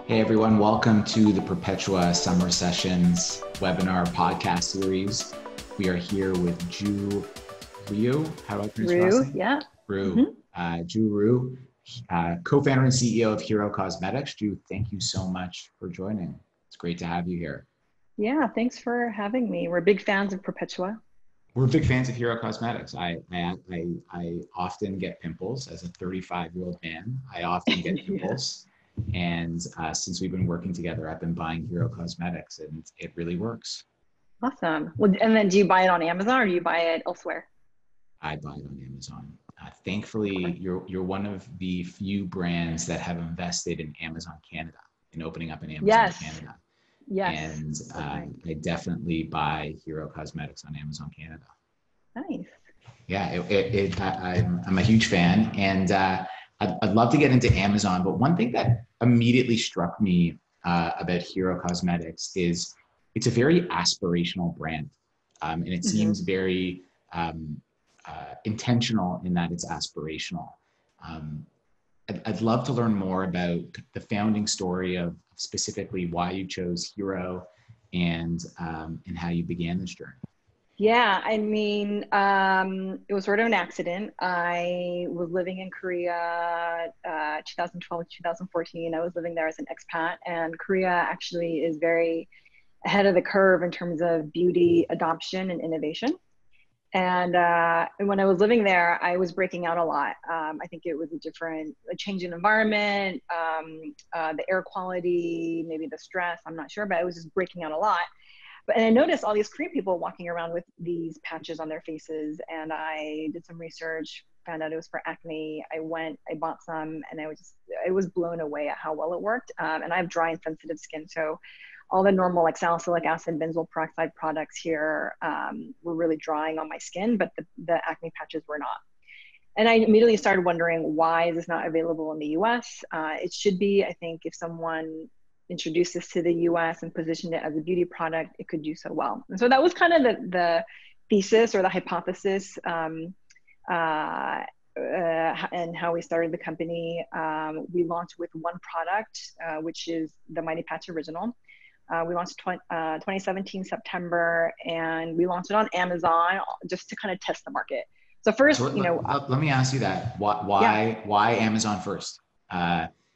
Hey everyone, welcome to the Perpetua Summer Sessions webinar podcast series. We are here with Ju Ryu. How do I pronounce your last name? Yeah. Ryu. Ju Ryu, co-founder and CEO of Hero Cosmetics. Ju, thank you so much for joining. It's great to have you here. Yeah, thanks for having me. We're big fans of Perpetua. We're big fans of Hero Cosmetics. I often get pimples as a 35-year-old man. I often get pimples. And since we've been working together, I've been buying Hero Cosmetics, and it really works. Awesome. Well, and then do you buy it on Amazon or do you buy it elsewhere? I buy it on Amazon. Thankfully, you're one of the few brands that have invested in Amazon Canada, in opening up an Amazon Canada. Yes. And I definitely buy Hero Cosmetics on Amazon Canada. Nice. Yeah, I'm a huge fan, and I'd love to get into Amazon, but one thing that immediately struck me about Hero Cosmetics is it's a very aspirational brand, and it seems very intentional in that it's aspirational. I'd love to learn more about the founding story of specifically why you chose Hero and how you began this journey. Yeah, I mean, it was sort of an accident. I was living in Korea, 2012, 2014. I was living there as an expat, and Korea actually is very ahead of the curve in terms of beauty adoption and innovation. And when I was living there, I was breaking out a lot. I think it was a change in environment, the air quality, maybe the stress, I'm not sure, but I was just breaking out a lot. And I noticed all these Korean people walking around with these patches on their faces, and I did some research, found out it was for acne. I bought some, and I was blown away at how well it worked. And I have dry and sensitive skin, so all the normal like salicylic acid, benzoyl peroxide products here were really drying on my skin, but the acne patches were not. And I immediately started wondering, why is this not available in the US? It should be. I think if someone introduced this to the US and positioned it as a beauty product, it could do so well. And so that was kind of the thesis or the hypothesis and how we started the company. We launched with one product, which is the Mighty Patch Original. We launched 2017 September, and we launched it on Amazon just to kind of test the market. So first, let me ask you that. Why Amazon first?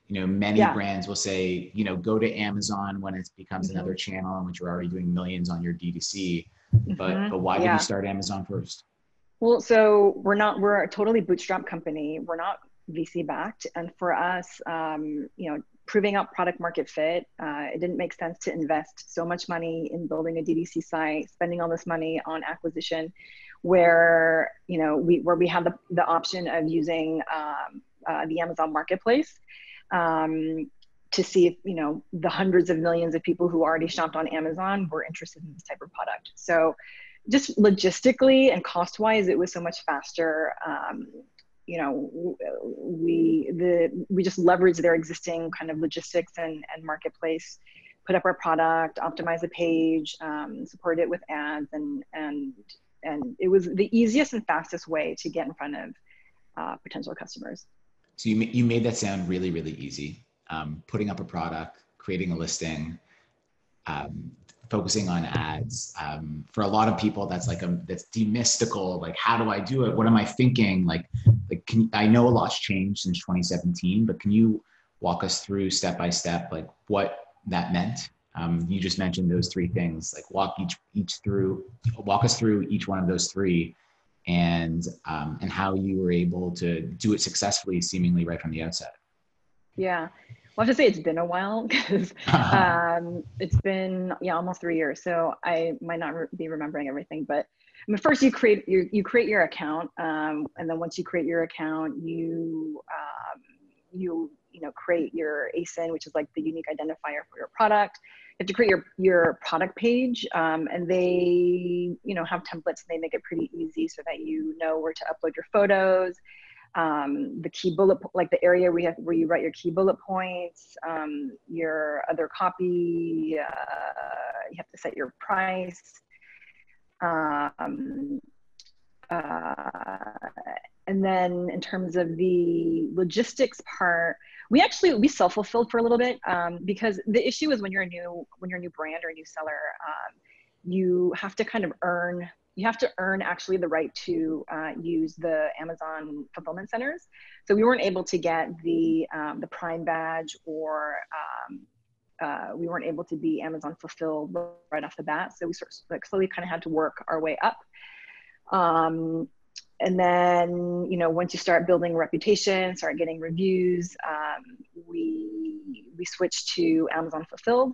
Many brands will say, go to Amazon when it becomes another channel in which you're already doing millions on your D2C. But why did you start Amazon first? Well, so we're a totally bootstrap company. We're not VC backed. And for us, proving out product market fit, it didn't make sense to invest so much money in building a DTC site, spending all this money on acquisition, where we have the option of using the Amazon marketplace to see if the hundreds of millions of people who already shopped on Amazon were interested in this type of product. So just logistically and cost wise, it was so much faster. We just leveraged their existing kind of logistics and marketplace, put up our product, optimize the page, support it with ads, and it was the easiest and fastest way to get in front of potential customers. So you made that sound really, really easy. Putting up a product, creating a listing, focusing on ads. For a lot of people, that's demystical. Like, how do I do it? What am I thinking? I know a lot's changed since 2017, but can you walk us through step by step, like what that meant? You just mentioned those three things. Like walk us through each one of those three, and how you were able to do it successfully, seemingly right from the outset. Yeah. Well, I have to say it's been a while because it's been almost 3 years, so I might not be remembering everything. But I mean, first you create your account, and then once you create your account, you create your ASIN, which is like the unique identifier for your product. You have to create your product page, and they have templates, and they make it pretty easy so that you know where to upload your photos. The key bullet, like the area where you write your key bullet points, your other copy, you have to set your price. And And then in terms of the logistics part, we self-fulfilled for a little bit, because the issue is when you're a new brand or a new seller, you have to kind of earn actually the right to use the Amazon fulfillment centers. So we weren't able to get the Prime badge, or we weren't able to be Amazon fulfilled right off the bat. So we sort of like slowly kind of had to work our way up. And then, you know, once you start building a reputation, start getting reviews, we switched to Amazon fulfilled.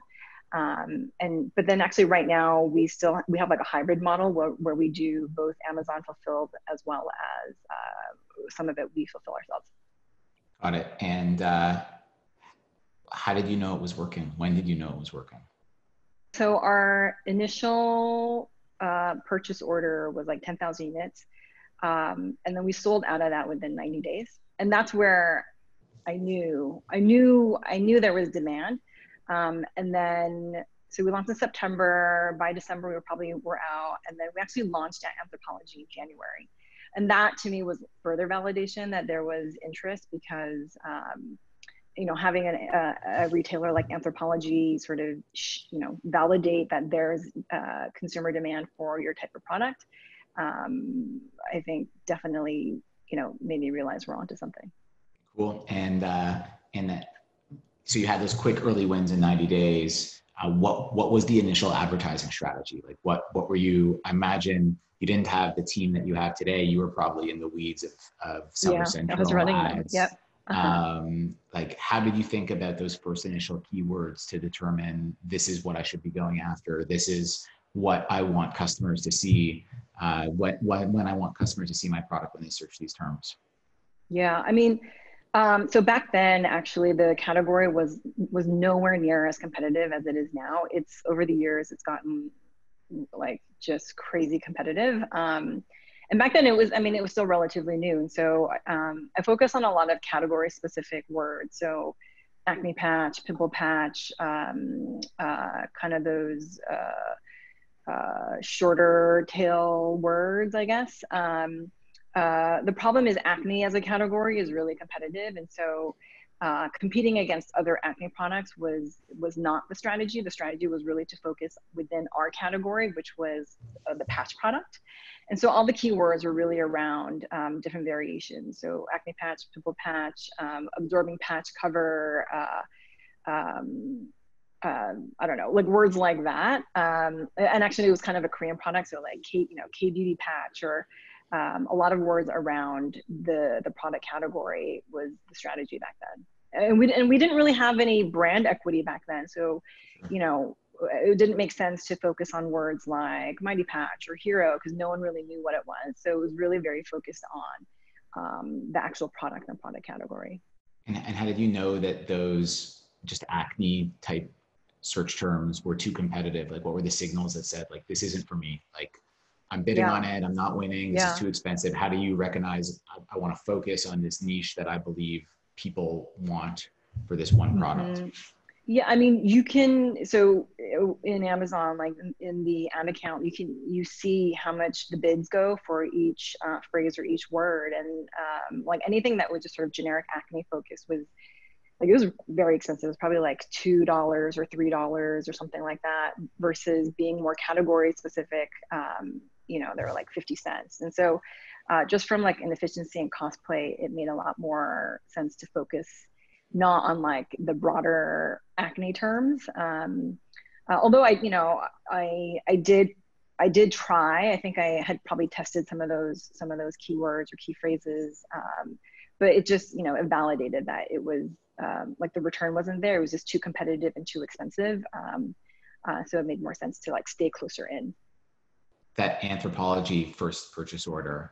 But then actually right now we have like a hybrid model where we do both Amazon fulfilled as well as some of it we fulfill ourselves. Got it. And how did you know it was working? When did you know it was working? So our initial purchase order was like 10,000 units. And then we sold out of that within 90 days. And that's where I knew there was demand. And then, so we launched in September. By December, were out. And then we actually launched at Anthropologie in January. And that to me was further validation that there was interest, because, you know, having a retailer like Anthropologie sort of, you know, validate that there's consumer demand for your type of product, I think definitely, you know, made me realize we're onto something. Cool. And so you had those quick early wins in 90 days. What was the initial advertising strategy? Like what were you, I imagine you didn't have the team that you have today. You were probably in the weeds of Seller Central I was running ads. them. Yep. Like how did you think about those first initial keywords to determine this is what I should be going after? This is what I want customers to see when I want customers to see my product when they search these terms? Yeah, I mean, so back then, actually, the category was nowhere near as competitive as it is now. It's over the years, it's gotten like just crazy competitive. And back then, it was still relatively new. And so I focus on a lot of category specific words. So acne patch, pimple patch, kind of those shorter tail words, I guess. The problem is acne as a category is really competitive. And so competing against other acne products was not the strategy. The strategy was really to focus within our category, which was the patch product. And so all the keywords were really around different variations. So acne patch, pimple patch, absorbing patch cover, I don't know, like words like that. And actually it was kind of a Korean product. So like K beauty patch, or a lot of words around the product category was the strategy back then. And we didn't really have any brand equity back then. So, you know, it didn't make sense to focus on words like Mighty Patch or Hero, because no one really knew what it was. So it was really very focused on the actual product and product category. And how did you know that those just acne type search terms were too competitive? Like what were the signals that said like, this isn't for me? Like I'm bidding on it, I'm not winning, this is too expensive. How do you recognize I want to focus on this niche that I believe people want for this one product? Mm-hmm. Yeah, I mean, you can, so in Amazon, like in the ad account, you see how much the bids go for each phrase or each word. And like anything that was just sort of generic acne focus was, like, it was very expensive. It was probably like $2 or $3 or something like that, versus being more category specific, you know, they were like 50 cents. And so just from like an efficiency and cost play, it made a lot more sense to focus not on like the broader acne terms. Although I did try, I think I had probably tested some of those keywords or key phrases, but it just, you know, it validated that it was like the return wasn't there. It was just too competitive and too expensive. So it made more sense to like stay closer in. That Anthropologie first purchase order,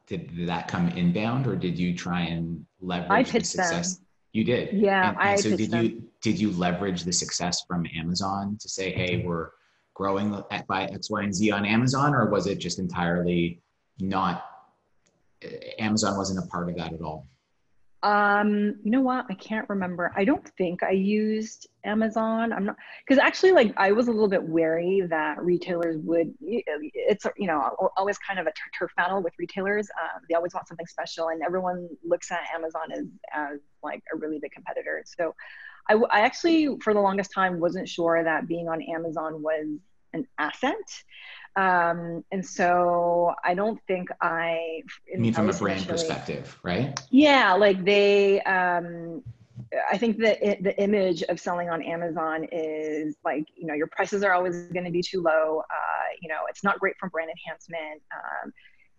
did that come inbound, or did you try and leverage the success? Them. You did. Yeah, and so did you leverage the success from Amazon to say, hey, we're growing by X, Y, and Z on Amazon, or was it just entirely not, Amazon wasn't a part of that at all? You know what? I can't remember. I don't think I used Amazon. I'm not, because actually, like, I was a little bit wary that retailers would. It's always kind of a turf battle with retailers. They always want something special, and everyone looks at Amazon as like a really big competitor. So, I actually for the longest time wasn't sure that being on Amazon was an asset. And so I don't think You mean at from a least brand initially. perspective, right? Yeah, like I think that the image of selling on Amazon is like, your prices are always going to be too low. It's not great for brand enhancement,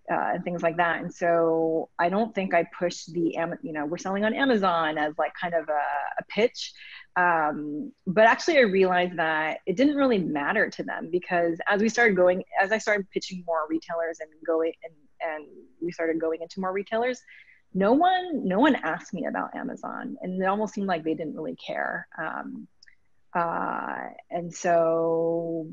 and things like that. And so I don't think I pushed we're selling on Amazon as like kind of a pitch. But actually I realized that it didn't really matter to them, because as I started pitching more retailers and we started going into more retailers, no one asked me about Amazon, and it almost seemed like they didn't really care. And so,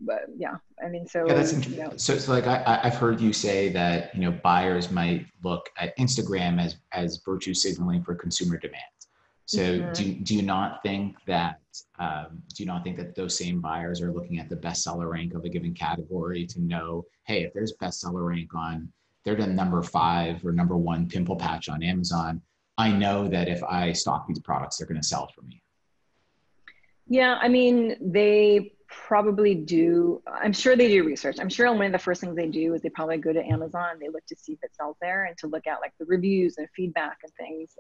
but yeah, I mean, Yeah, that's so, interesting. So like I've heard you say that buyers might look at Instagram as virtue signaling for consumer demand. So mhm. do you not think that those same buyers are looking at the bestseller rank of a given category to know, hey, if there's bestseller rank on, they're the number 5 or number 1 pimple patch on Amazon, I know that if I stock these products, they're going to sell for me. Yeah, I mean, they probably do. I'm sure they do research. I'm sure one of the first things they do is they probably go to Amazon. They look to see if it sells there and to look at like the reviews and feedback and things.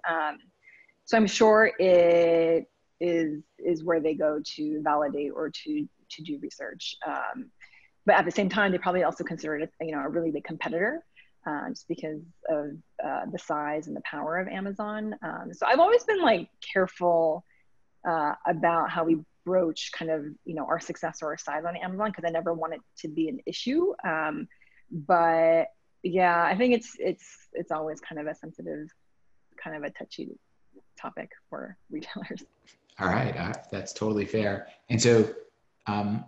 So I'm sure it is where they go to validate or to do research. But at the same time, they probably also consider it, a really big competitor, just because of the size and the power of Amazon. So I've always been like careful about how we broach kind of our success or our size on Amazon, because I never want it to be an issue. But yeah, I think it's always kind of a sensitive, kind of a touchy topic for retailers. All right, that's totally fair. And so um,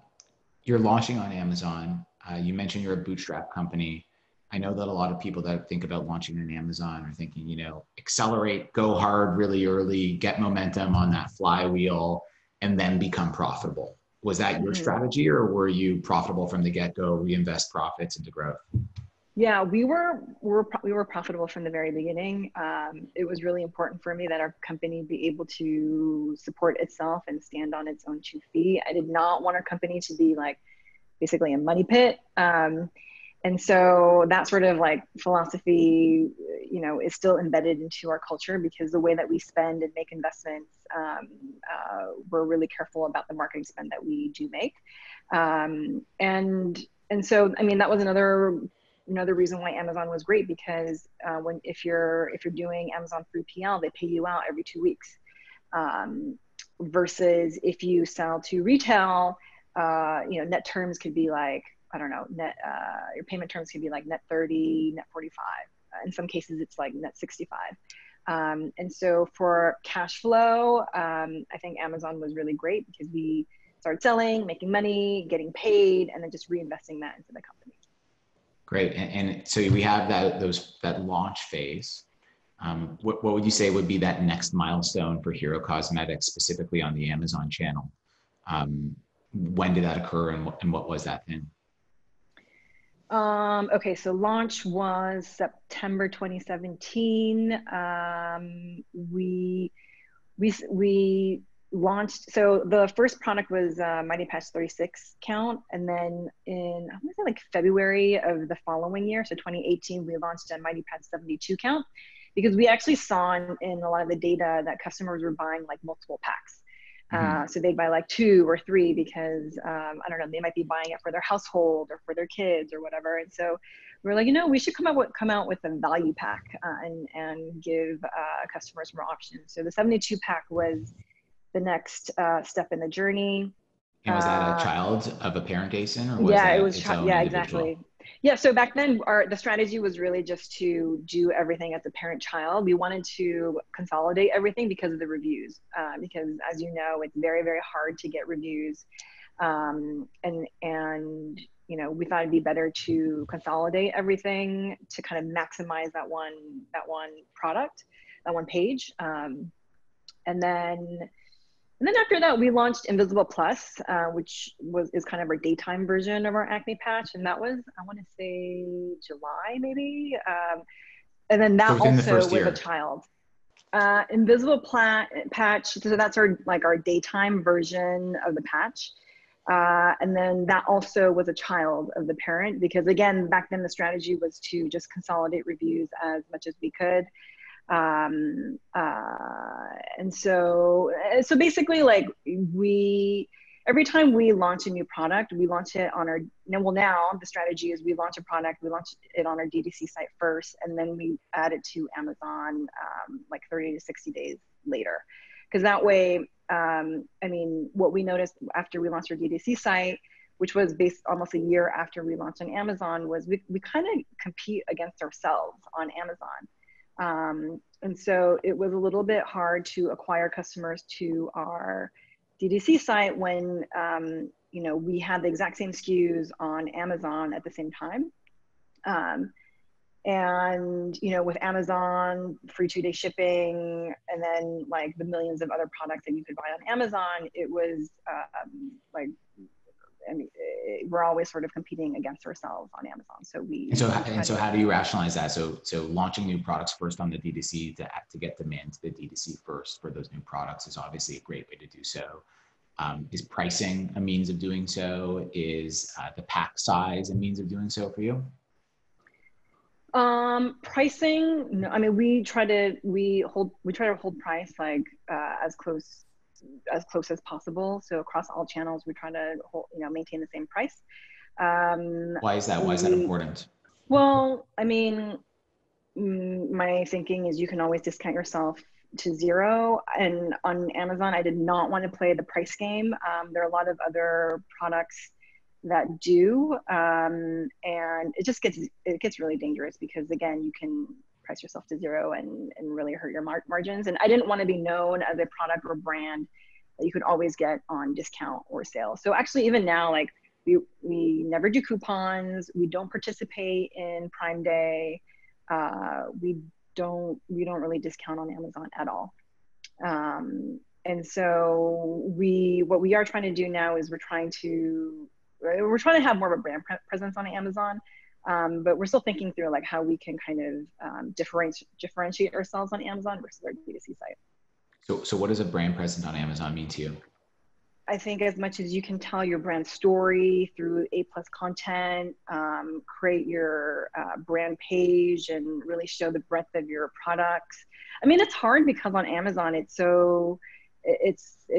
you're launching on Amazon. You mentioned you're a bootstrap company. I know that a lot of people that think about launching on Amazon are thinking, accelerate, go hard really early, get momentum on that flywheel, and then become profitable. Was that your Mhm. strategy, or were you profitable from the get-go, reinvest profits into growth? Yeah, we were profitable from the very beginning. It was really important for me that our company be able to support itself and stand on its own 2 feet. I did not want our company to be like basically a money pit. And so that sort of like philosophy, is still embedded into our culture, because the way that we spend and make investments, we're really careful about the marketing spend that we do make. And so, I mean, that was another reason why Amazon was great, because if you're doing Amazon 3PL, they pay you out every 2 weeks. Versus if you sell to retail, net terms could be like, I don't know, your payment terms could be like net 30, net 45. In some cases, it's like net 65. And so for cash flow, I think Amazon was really great, because we started selling, making money, getting paid, and then just reinvesting that into the company. Great. And so we have that launch phase. What would you say would be that next milestone for Hero Cosmetics, specifically on the Amazon channel? When did that occur, and what was that thing? Okay, so launch was September 2017. We launched. So the first product was Mighty Patch 36 count, and then I want to say like February of the following year, so 2018, we launched a Mighty Patch 72 count, because we actually saw in a lot of the data that customers were buying like multiple packs. Mm-hmm. So they'd buy like 2 or 3, because I don't know, they might be buying it for their household or for their kids or whatever. And so we are like, we should come out with a value pack, and give customers more options. So the 72 pack was the next step in the journey. And was that a child of a parent ASIN, or was Yeah, it that was. its own Yeah, individual? exactly. Yeah, so back then, the strategy was really just to do everything as a parent-child. We wanted to consolidate everything because of the reviews, because as you know, it's very, very hard to get reviews, and we thought it'd be better to consolidate everything to kind of maximize that one product, that one page. And then after that, we launched Invisible Plus, which is kind of our daytime version of our acne patch, and that was, I want to say, July maybe. And then that within the also first with a year. child. Invisible patch, so that's our daytime version of the patch. And then that also was a child of the parent, because again, back then the strategy was to just consolidate reviews as much as we could. And so basically, like, every time we launch a new product, we launch it on our, now the strategy is we launch a product, we launch it on our DTC site first, and then we add it to Amazon like 30 to 60 days later. Because that way, what we noticed after we launched our DTC site, which was based almost a year after we launched on Amazon, was we kind of compete against ourselves on Amazon. And so it was a little bit hard to acquire customers to our DTC site when, we had the exact same SKUs on Amazon at the same time. And, with Amazon, free 2-day shipping, and then like the millions of other products that you could buy on Amazon, it was we're always sort of competing against ourselves on Amazon. So how do you rationalize that? So launching new products first on the DTC to get demand to the DTC first for those new products is obviously a great way to do so. Is pricing a means of doing so? Is the pack size a means of doing so for you? Pricing, no, we try to hold price like as close as possible. So across all channels, we try to maintain the same price. Why is that? Why is that important? Well, my thinking is you can always discount yourself to zero. And on Amazon, I did not want to play the price game. There are a lot of other products that do, and it gets really dangerous, because again, you can price yourself to zero and really hurt your margins. And I didn't want to be known as a product or brand that you could always get on discount or sale. So actually, even now, like, we never do coupons. We don't participate in Prime Day. We don't really discount on Amazon at all. And so what we are trying to do now is we're trying to have more of a brand presence on Amazon, but we're still thinking through like how we can kind of differentiate ourselves on Amazon versus our D2C site. So what does a brand presence on Amazon mean to you? I think as much as you can tell your brand story through A+ content, create your brand page and really show the breadth of your products. It's hard because on Amazon, it's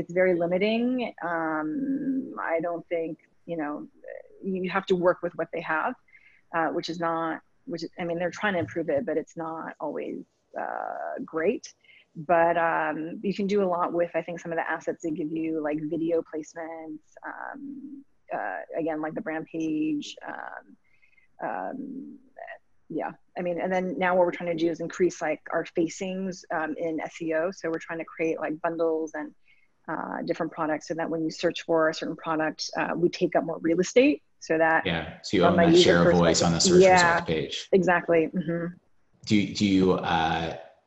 very limiting. I don't think, you have to work with what they have, they're trying to improve it, but it's not always great. But you can do a lot with, I think, some of the assets they give you, like video placements, again, like the brand page. And then now what we're trying to do is increase like our facings in SEO. So we're trying to create like bundles and different products, so that when you search for a certain product, we take up more real estate, so that so you own that share of voice on the search results page. Exactly. Mm-hmm. Do you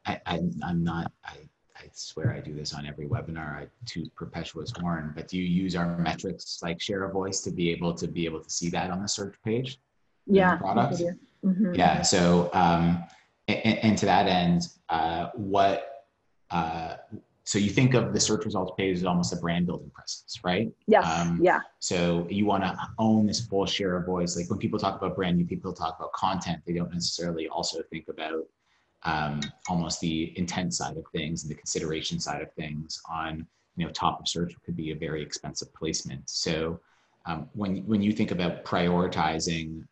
I swear I do this on every webinar, I toot Perpetua's horn, but do you use our metrics like share of voice to be able to see that on the search page? Yeah. Products? Mm-hmm. Yeah. So and to that end, so you think of the search results page as almost a brand building presence, right? Yes. Yeah. So you want to own this full share of voice. Like when people talk about brand, new people talk about content, they don't necessarily also think about almost the intent side of things and the consideration side of things. On top of search could be a very expensive placement. So when you think about prioritizing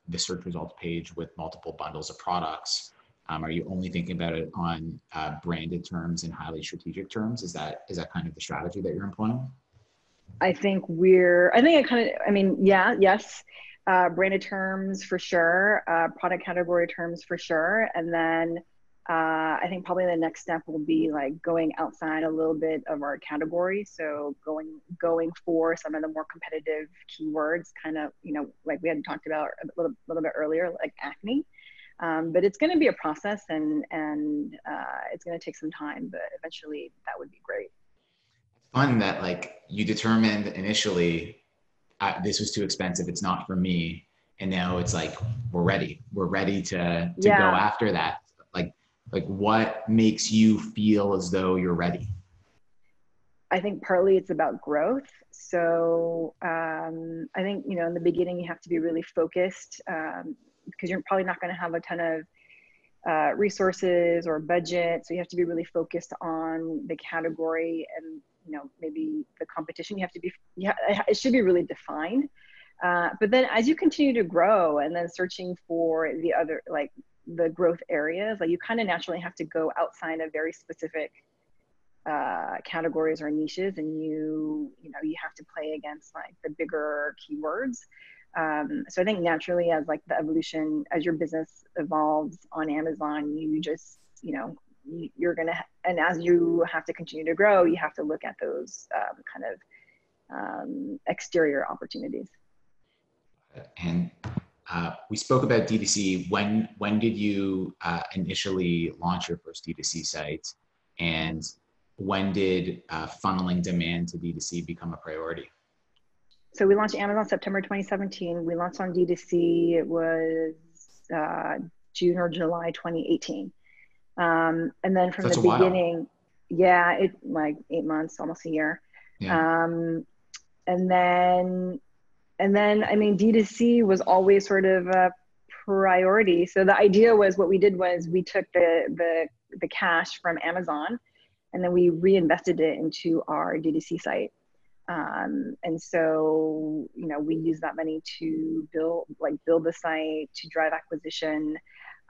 the search results page with multiple bundles of products, are you only thinking about it on branded terms and highly strategic terms? Is that kind of the strategy that you're employing? Yes. Branded terms for sure, product category terms for sure. And then I think probably the next step will be like going outside a little bit of our category. So going for some of the more competitive keywords, kind of, you know, like we had talked about a little bit earlier, like acne. But it's going to be a process, and it's going to take some time, but eventually that would be great. Fun that like you determined initially this was too expensive. It's not for me. And now it's like, we're ready to go Yeah. after that. Like what makes you feel as though you're ready? I think partly it's about growth. So I think, you know, in the beginning, you have to be really focused, because you're probably not going to have a ton of resources or budget. So you have to be really focused on the category and, you know, maybe the competition. You have to be, yeah, it should be really defined. But then as you continue to grow and then searching for the other, like the growth areas, like you kind of naturally have to go outside of very specific categories or niches, and you know, you have to play against like the bigger keywords. So I think naturally, as like the evolution, as your business evolves on Amazon, you just, you know, you're gonna, and as you have to continue to grow, you have to look at those kind of exterior opportunities. And we spoke about D2C. When did you initially launch your first D2C site? And when did funneling demand to D2C become a priority? So we launched Amazon September 2017. We launched on D2C. It was June or July 2018. And then from So that's the a while. beginning, yeah, it like 8 months, almost a year. Yeah. Um, and then, I mean, D2C was always sort of a priority. So the idea was, what we did was we took the cash from Amazon, and then we reinvested it into our D2C site. And so, you know, we use that money to build the site, to drive acquisition.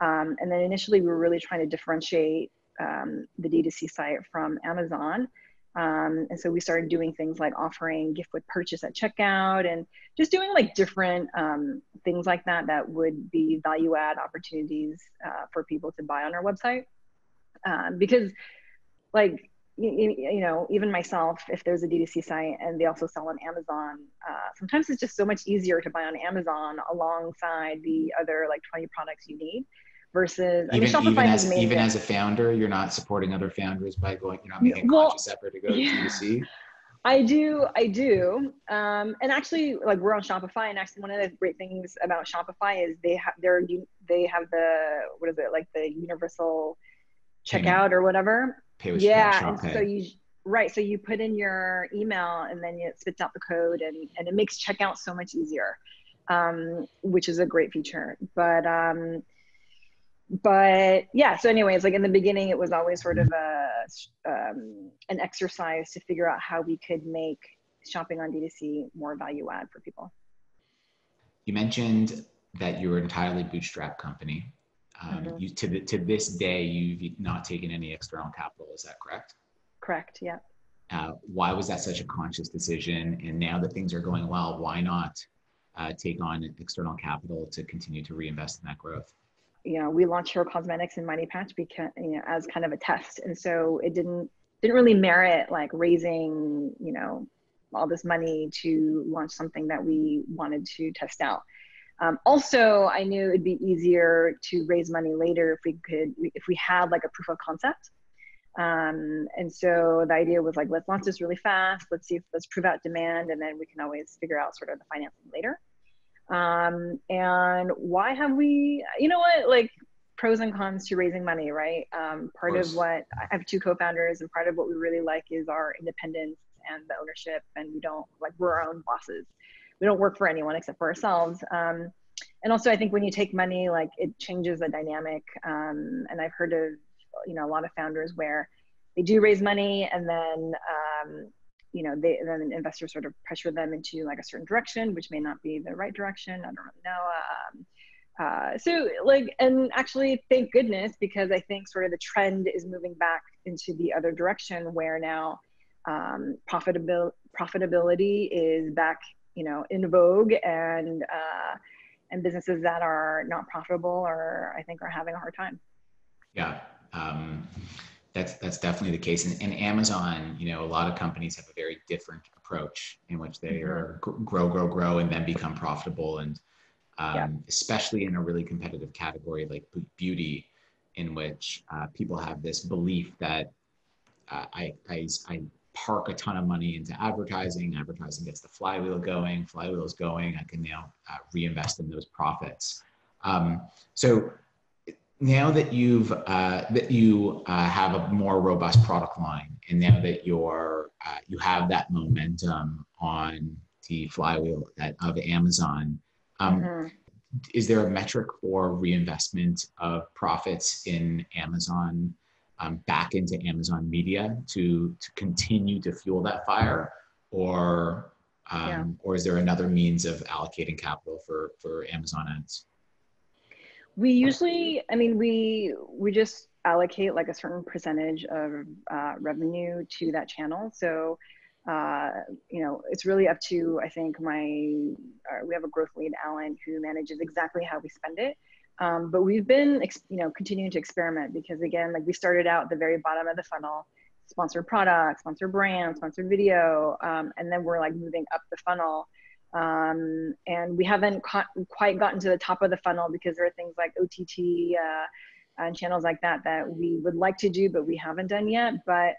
And then initially we were really trying to differentiate the D2C site from Amazon. And so we started doing things like offering gift with purchase at checkout, and just doing like different things like that that would be value add opportunities for people to buy on our website. Because like, you know, even myself, if there's a D2C site and they also sell on Amazon, sometimes it's just so much easier to buy on Amazon alongside the other like 20 products you need versus, I mean, Shopify has made Even it. as a founder, you're not supporting other founders by going, you're not making a Well, conscious effort to go to yeah, D2C. I do. And actually, like, we're on Shopify, and actually one of the great things about Shopify is they have the, what is it, like the universal Payment, checkout or whatever. pay with, yeah, Yeah, and Shop so Pay. right, so you put in your email, and then it spits out the code, and it makes checkout so much easier, which is a great feature. But yeah, so anyways, like in the beginning, it was always sort of an exercise to figure out how we could make shopping on D2C more value add for people. You mentioned that you were an entirely bootstrap company. Mm-hmm. To this day, you've not taken any external capital. Is that correct? Correct. Yeah. Why was that such a conscious decision? And now that things are going well, why not take on external capital to continue to reinvest in that growth? You know, we launched Hero Cosmetics and Mighty Patch because, you know, as kind of a test, and so it didn't really merit like raising, you know, all this money to launch something that we wanted to test out. Also, I knew it'd be easier to raise money later if we had like a proof of concept. And so the idea was like, let's launch this really fast. Let's prove out demand, and then we can always figure out sort of the financing later. And why have we, you know what, like, pros and cons to raising money, right? Part of what, I have two co-founders, and part of what we really like is our independence and the ownership, and we don't, like, we're our own bosses. We don't work for anyone except for ourselves. And also I think when you take money, like, it changes the dynamic. And I've heard of, you know, a lot of founders where they do raise money, and then you know, then investors sort of pressure them into like a certain direction, which may not be the right direction. I don't really know. So like, and actually, thank goodness, because I think sort of the trend is moving back into the other direction, where now profitability is back, you know, in vogue, and businesses that are not profitable are, I think, are having a hard time. Yeah. Um, that's definitely the case. And Amazon, you know, a lot of companies have a very different approach in which they are grow, and then become profitable. And Yeah. especially in a really competitive category like beauty, in which people have this belief that I park a ton of money into advertising. Advertising gets the flywheel going. Flywheel is going. I can now reinvest in those profits. So now that you have a more robust product line, and now that you have that momentum on the flywheel of Amazon, um, Mm-hmm. is there a metric for reinvestment of profits in Amazon back into Amazon Media to continue to fuel that fire, or Yeah. or is there another means of allocating capital for Amazon ads? We usually, I mean, we just allocate like a certain percentage of revenue to that channel. So, uh, it's really up to, I think we have a growth lead, Alan, who manages exactly how we spend it. But we've been, continuing to experiment because again, like we started out at the very bottom of the funnel, sponsored products, sponsored brands, sponsored video, and then we're like moving up the funnel. And we haven't quite gotten to the top of the funnel because there are things like OTT and channels like that that we would like to do, but we haven't done yet. But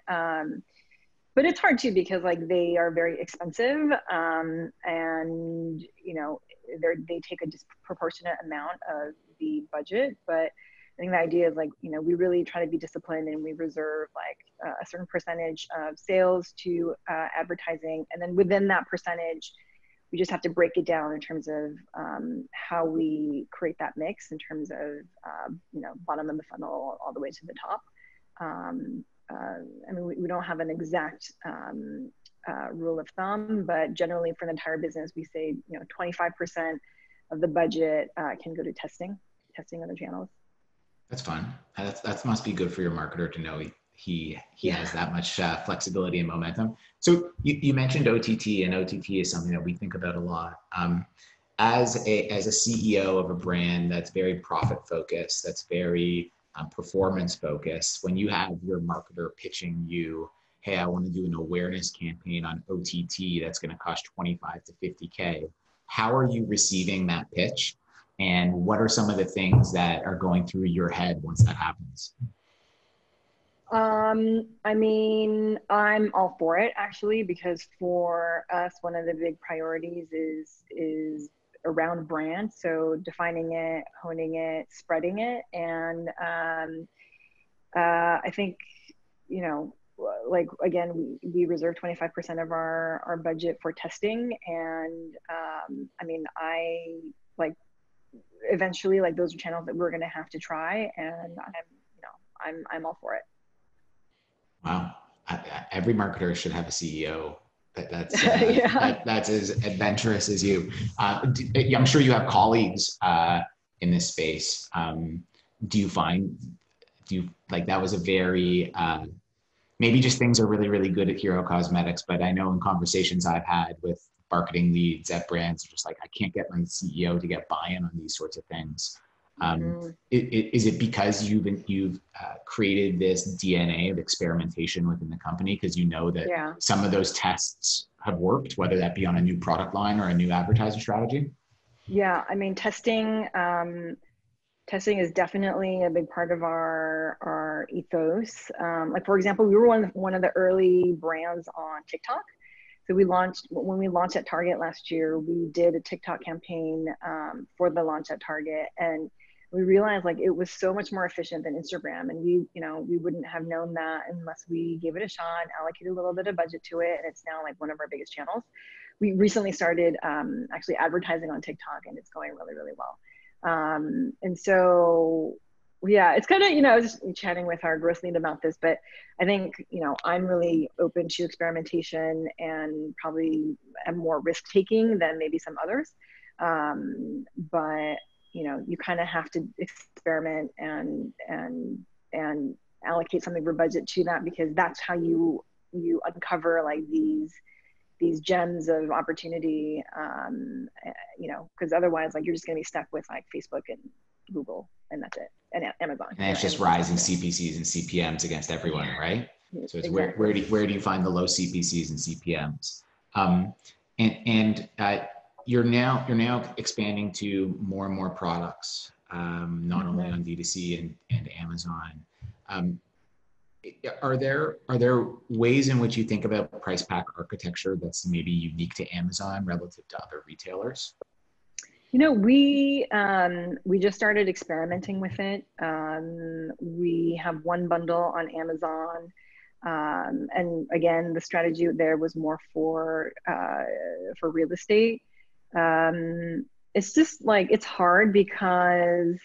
it's hard too because like they are very expensive, and they take a disproportionate amount of the budget. But I think the idea is like we really try to be disciplined and we reserve like a certain percentage of sales to advertising, and then within that percentage we just have to break it down in terms of how we create that mix in terms of bottom of the funnel all the way to the top. I mean, we don't have an exact rule of thumb, but generally for the entire business, we say 25% of the budget can go to testing other channels. That's fun. That must be good for your marketer to know he Yeah. has that much flexibility and momentum. So you mentioned OTT, and OTT is something that we think about a lot. As a CEO of a brand that's very profit focused, that's very performance focused, when you have your marketer pitching you, hey, I want to do an awareness campaign on OTT that's going to cost 25 to 50K, how are you receiving that pitch? And what are some of the things that are going through your head once that happens? I mean, I'm all for it actually, because for us, one of the big priorities is around brand. So defining it, honing it, spreading it. And I think, like again, we reserve 25% of our budget for testing. And I mean, I like eventually like those are channels that we're going to have to try, and I'm all for it. Wow. Every marketer should have a CEO Yeah. that's as adventurous as you. I'm sure you have colleagues in this space. Do you find, do you like that was a very, maybe just things are really, really good at Hero Cosmetics, but I know in conversations I've had with marketing leads at brands, just like, I can't get my CEO to get buy-in on these sorts of things. Mm-hmm. Is it because you've created this DNA of experimentation within the company because you know that Yeah. some of those tests have worked, whether that be on a new product line or a new advertising strategy? Yeah. I mean, testing is definitely a big part of our ethos. Like for example, we were one of the early brands on TikTok. So when we launched at Target last year, we did a TikTok campaign for the launch at Target, and we realized like it was so much more efficient than Instagram, and we wouldn't have known that unless we gave it a shot, allocated a little bit of budget to it, and it's now like one of our biggest channels. We recently started actually advertising on TikTok, and it's going really, really well. And so yeah, it's kind of, I was just chatting with our growth lead about this, but I think, I'm really open to experimentation and probably am more risk taking than maybe some others. But, you kind of have to experiment and allocate something for budget to that, because that's how you uncover like these gems of opportunity, because otherwise like you're just going to be stuck with like Facebook and Google, and that's it. Amazon. And it's just Amazon rising software. CPCs and CPMs against everyone, Yeah, right? So it's exactly. where do you find the low CPCs and CPMs? Um, and you're now expanding to more and more products, not only Mm-hmm. on D2C and Amazon. Um, are there ways in which you think about price pack architecture that's maybe unique to Amazon relative to other retailers? We just started experimenting with it. We have one bundle on Amazon, and again, the strategy there was more for real estate. It's just like it's hard because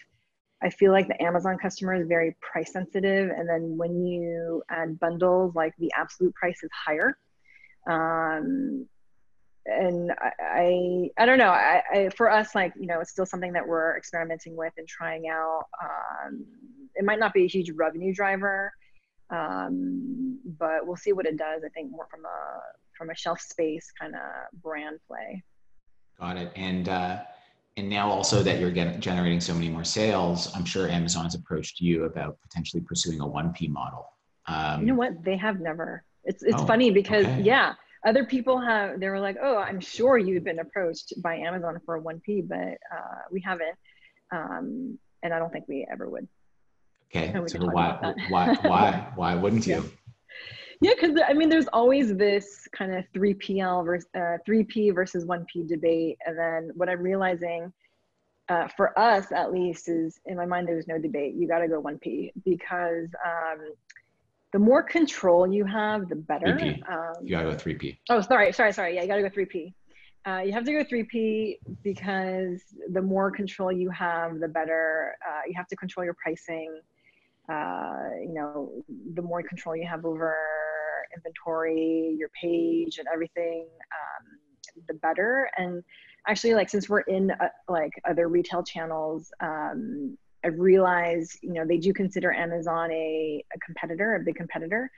I feel like the Amazon customer is very price sensitive, and then when you add bundles, like the absolute price is higher. Um, and I don't know. For us, like, it's still something that we're experimenting with and trying out. It might not be a huge revenue driver, but we'll see what it does. I think more from a shelf space kind of brand play. Got it. And now also that you're generating so many more sales, I'm sure Amazon's approached you about potentially pursuing a 1P model. You know Um, what? They have never. It's oh, funny because, okay. yeah, other people have. They were like, "Oh, I'm sure you've been approached by Amazon for a 1P, but we haven't." And I don't think we ever would. Okay. And we So could talk why, about that. why, why, why wouldn't Yeah. you? Yeah, because I mean, there's always this kind of 3PL versus 3P versus 1P debate, and then what I'm realizing, for us at least, is in my mind there's no debate. You got to go 1P because the more control you have, the better. 3P. You gotta go 3P. Oh, sorry. Yeah, you got to go 3P. You have to go 3P because the more control you have, the better. You have to control your pricing. The more control you have over inventory, your page, and everything, the better. And actually, like, since we're in like other retail channels, I've realized, they do consider Amazon a competitor, a big competitor.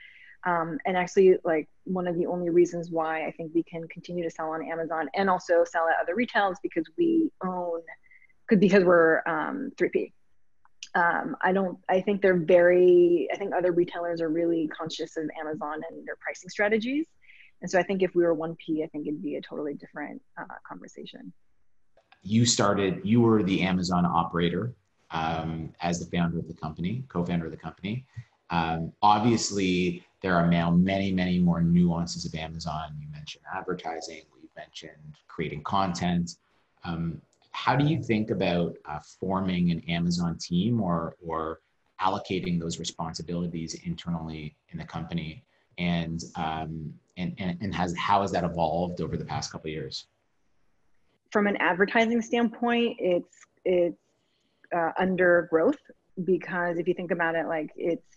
And actually, like, one of the only reasons why I think we can continue to sell on Amazon and also sell at other retailers because because we're 3P. I think other retailers are really conscious of Amazon and their pricing strategies. And so I think if we were 1P, I think it'd be a totally different conversation. You were the Amazon operator, as the founder of the company, co-founder of the company. Obviously, there are now many, many more nuances of Amazon. You mentioned advertising, we mentioned creating content. How do you think about forming an Amazon team or allocating those responsibilities internally in the company? And how has that evolved over the past couple of years? From an advertising standpoint, it's under growth because if you think about it, like it's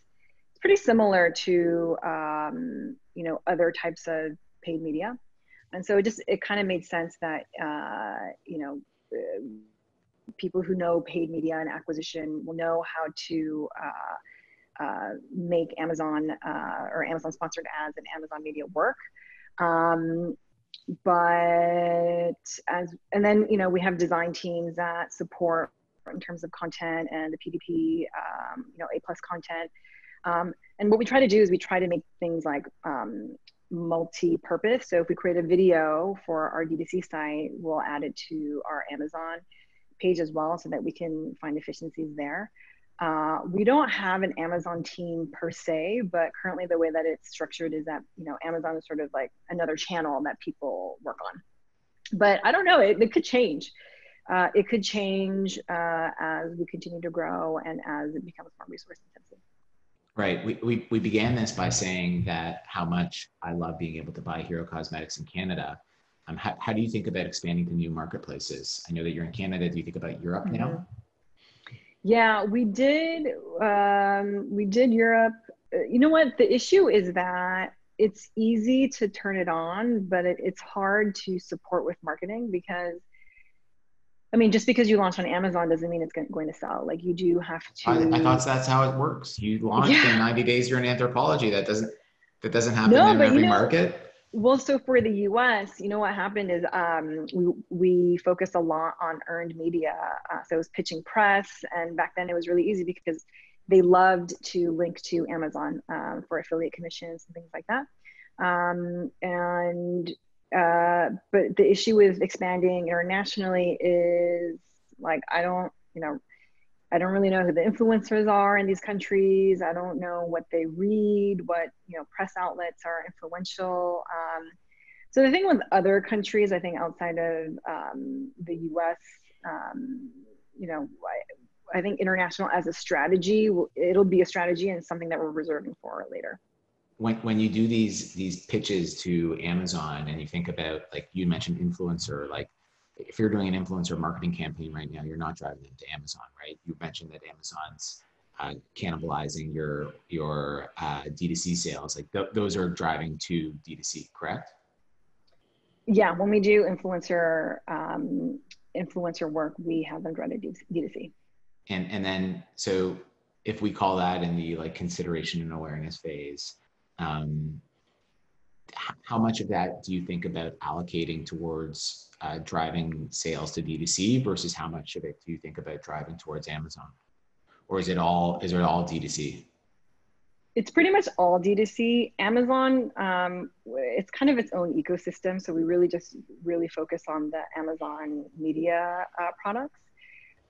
pretty similar to other types of paid media, and so it kind of made sense that people who know paid media and acquisition will know how to make Amazon or Amazon sponsored ads and Amazon media work. Um, but and then we have design teams that support in terms of content and the PDP, A plus content. And what we try to do is we try to make things like multi-purpose. So if we create a video for our D2C site, we'll add it to our Amazon page as well so that we can find efficiencies there. We don't have an Amazon team per se, but currently the way that it's structured is that, Amazon is sort of like another channel that people work on. But I don't know, it could change. It could change as we continue to grow and as it becomes more resource intensive. Right. We began this by saying that how much I love being able to buy hero cosmetics in Canada. How do you think about expanding to new marketplaces? I know that you're in Canada. Do you think about Europe Mm-hmm. now? Yeah, we did. We did Europe. You know what? The issue is that it's easy to turn it on, but it's hard to support with marketing because, I mean, just because you launch on Amazon doesn't mean it's going to sell. Like, you do have I to. thought that's how it works. You launch Yeah. in 90 days, you're in Anthropology. That doesn't happen No, in but every market. Well, so for the US, what happened is we focused a lot on earned media. So it was pitching press. And back then it was really easy because they loved to link to Amazon for affiliate commissions and things like that. But the issue with expanding internationally is like, I don't really know who the influencers are in these countries. I don't know what they read, what press outlets are influential. So the thing with other countries, I think outside of the U.S., I think international as a strategy, it'll be a strategy and something that we're reserving for later. When you do these pitches to Amazon and you think about, like you mentioned influencer, like if you're doing an influencer marketing campaign right now, you're not driving them to Amazon, right? You mentioned that Amazon's cannibalizing your D2C sales. Like those are driving to D2C, correct? Yeah, when we do influencer work, we have them drive to D2C. And then, so if we call that in the like consideration and awareness phase, how much of that do you think about allocating towards driving sales to D2C versus how much of it do you think about driving towards Amazon? Or is it all D2C? It's pretty much all D2C. Amazon, it's kind of its own ecosystem. So we really focus on the Amazon media products.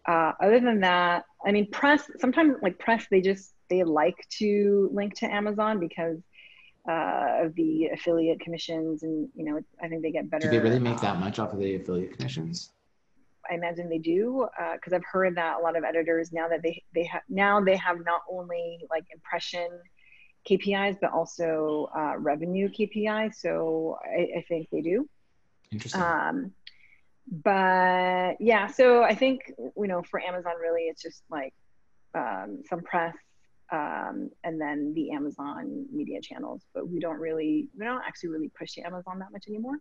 Other than that, I mean, sometimes press, they like to link to Amazon because of the affiliate commissions, and I think they get better. Do they really make that much off of the affiliate commissions? I imagine they do, because I've heard that a lot of editors now that they have not only like impression KPIs but also revenue KPIs. So I think they do. Interesting. But yeah, so I think for Amazon, really it's just like some press. And then the Amazon media channels, but we don't actually really push the Amazon that much anymore,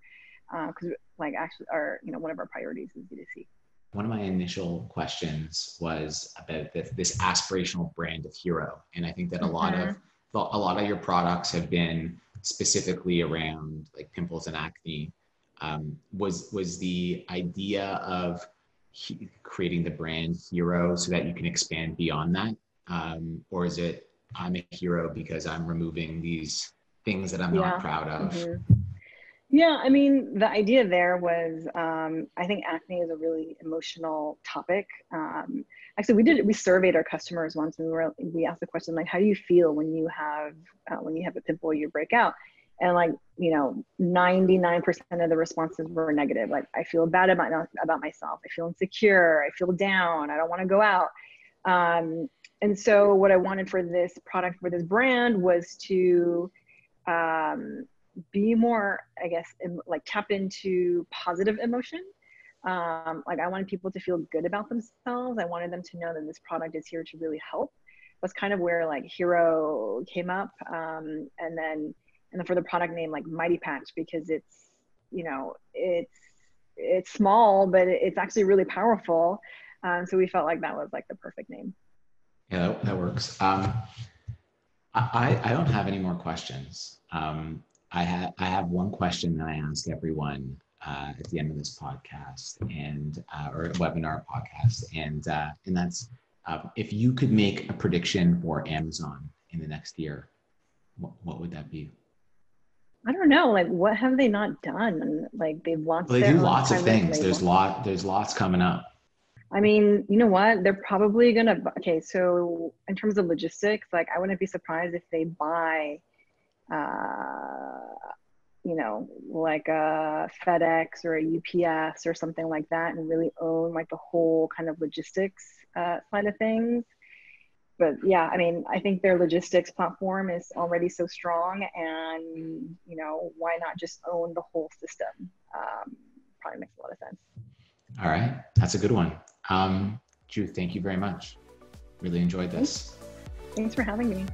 because actually one of our priorities is D2C. One of my initial questions was about this aspirational brand of hero, and I think that a lot of your products have been specifically around like pimples and acne. Was the idea of creating the brand hero so that you can expand beyond that? Or is it, I'm a hero because I'm removing these things that I'm not proud of? Mm-hmm. Yeah, I mean, the idea there was, I think acne is a really emotional topic. Actually, we surveyed our customers once, and we asked the question, like, how do you feel when you have a pimple, you break out? And 99% of the responses were negative. Like, I feel bad about myself. I feel insecure. I feel down. I don't want to go out. And so what I wanted for this product, for this brand, was to be more, I guess, tap into positive emotion. I wanted people to feel good about themselves. I wanted them to know that this product is here to really help. That's kind of where hero came up. And then for the product name, Mighty Patch, because it's small, but it's actually really powerful. So we felt like that was the perfect name. Yeah, that works. I don't have any more questions. I have one question that I ask everyone at the end of this podcast or webinar podcast, and that's if you could make a prediction for Amazon in the next year, what would that be? I don't know. What have they not done? They've launched. Well, they do lots of things. There's lots coming up. I mean, you know what? They're probably gonna. Okay, so in terms of logistics, I wouldn't be surprised if they buy, a FedEx or a UPS or something like that, and really own the whole kind of logistics side of things. But yeah, I mean, I think their logistics platform is already so strong, and why not just own the whole system? Probably makes a lot of sense. All right, that's a good one. Drew, thank you very much. Really enjoyed this. Thanks for having me.